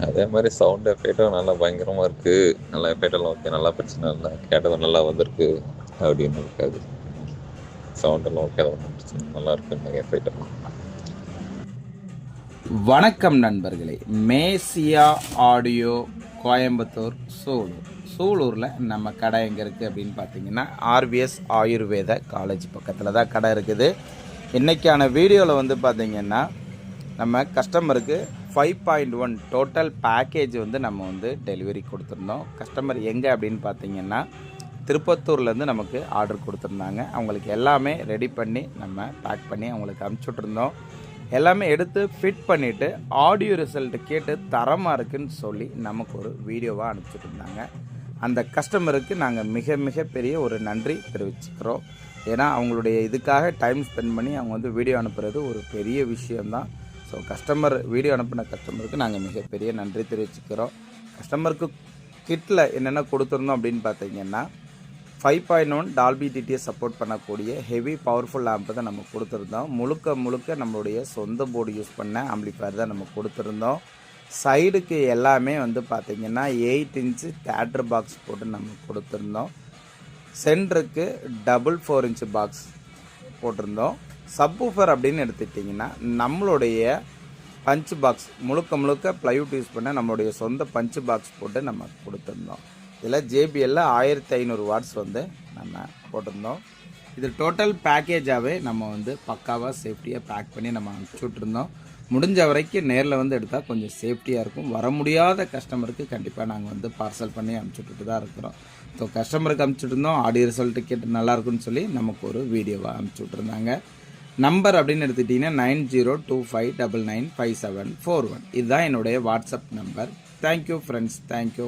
அதே மாதிரி சவுண்ட் எஃபெக்டும் நல்லா பயங்கரமாக இருக்குது. நல்லா எஃபெக்டெல்லாம் ஓகே, நல்லா பிரச்சனை இல்லை, கேட்டது நல்லா வந்திருக்கு அப்படின்னு இருக்காது. சவுண்டெல்லாம் ஓகே தான், ஒன்றும் பிரச்சனை நல்லா இருக்கு எஃபெக்டெல்லாம். வணக்கம் நண்பர்களே, மேசியா ஆடியோ கோயம்புத்தூர் சூலூரில் நம்ம கடை எங்கே இருக்குது அப்படின்னு பார்த்தீங்கன்னா ஆர்விஎஸ் ஆயுர்வேத காலேஜ் பக்கத்தில் தான் கடை இருக்குது. இன்றைக்கான வீடியோவில் வந்து பார்த்திங்கன்னா நம்ம கஸ்டமருக்கு 5.1 டோட்டல் பேக்கேஜ் வந்து நம்ம வந்து டெலிவரி கொடுத்துருந்தோம். கஸ்டமர் எங்கே அப்படின்னு பார்த்தீங்கன்னா திருப்பத்தூர்லேருந்து நமக்கு ஆர்டர் கொடுத்துருந்தாங்க. அவங்களுக்கு எல்லாமே ரெடி பண்ணி நம்ம பேக் பண்ணி அவங்களுக்கு அனுப்பிச்சுட்ருந்தோம். எல்லாமே எடுத்து ஃபிட் பண்ணிவிட்டு ஆடியோ ரிசல்ட் கேட்டு தரமாக இருக்குன்னு சொல்லி நமக்கு ஒரு வீடியோவாக அனுப்பிச்சிட்டு இருந்தாங்க. அந்த கஸ்டமருக்கு நாங்கள் மிக பெரிய ஒரு நன்றி தெரிவிச்சுக்கிறோம். ஏன்னா அவங்களுடைய இதுக்காக டைம் ஸ்பெண்ட் பண்ணி அவங்க வந்து வீடியோ அனுப்புறது ஒரு பெரிய விஷயம்தான். ஸோ கஸ்டமர் வீடியோ அனுப்பின கஸ்டமருக்கு நாங்கள் மிகப்பெரிய நன்றி தெரிவிச்சுக்கிறோம். கஸ்டமருக்கு கிட்டில் என்னென்ன கொடுத்துருந்தோம் அப்படின்னு பார்த்தீங்கன்னா 5.1 டால்பி டிடிஎஸ் சப்போர்ட் பண்ணக்கூடிய ஹெவி பவர்ஃபுல் ஆம்ப் தான் நம்ம கொடுத்துருந்தோம். முழுக்க நம்மளுடைய சொந்த போர்டு யூஸ் பண்ண ஆம்பிளிஃபயர் தான் நம்ம கொடுத்துருந்தோம். சைடுக்கு எல்லாமே வந்து பார்த்திங்கன்னா 8 இன்ச்சு தேட்டர் பாக்ஸ் போட்டு நம்ம கொடுத்துருந்தோம். சென்டருக்கு டபுள் 4 இன்ச்சு பாக்ஸ் போட்டிருந்தோம். சப்வூஃபர் அப்படின்னு எடுத்துக்கிட்டிங்கன்னா நம்மளுடைய பஞ்ச் பாக்ஸ் முழுக்க ப்ளைவுட் யூஸ் பண்ண நம்மளுடைய சொந்த பஞ்ச் பாக்ஸ் போட்டு நம்ம கொடுத்துருந்தோம். இதில் ஜேபிஎல்ல 1500 வாட்ஸ் வந்து நம்ம போட்டிருந்தோம். இது டோட்டல் பேக்கேஜாகவே நம்ம வந்து பக்காவாக சேஃப்டியாக பேக் பண்ணி நம்ம அனுப்பிச்சுட்ருந்தோம். முடிஞ்ச வரைக்கும் நேரில் வந்து எடுத்தால் கொஞ்சம் சேஃப்டியாக இருக்கும். வர முடியாத கஸ்டமருக்கு கண்டிப்பாக நாங்கள் வந்து பார்சல் பண்ணி அனுப்பிச்சுட்டு தான் இருக்கிறோம். ஸோ கஸ்டமருக்கு அனுப்பிச்சுட்ருந்தோம். ஆடியோ ரிசல்ட்டு கேட்டு நல்லாயிருக்குன்னு சொல்லி நமக்கு ஒரு வீடியோவாக அனுப்பிச்சுட்ருந்தாங்க. நம்பர் அப்படின்னு எடுத்துக்கிட்டிங்கன்னா 9025995741. இதுதான் என்னுடைய WhatsApp number. Thank you friends, thank you.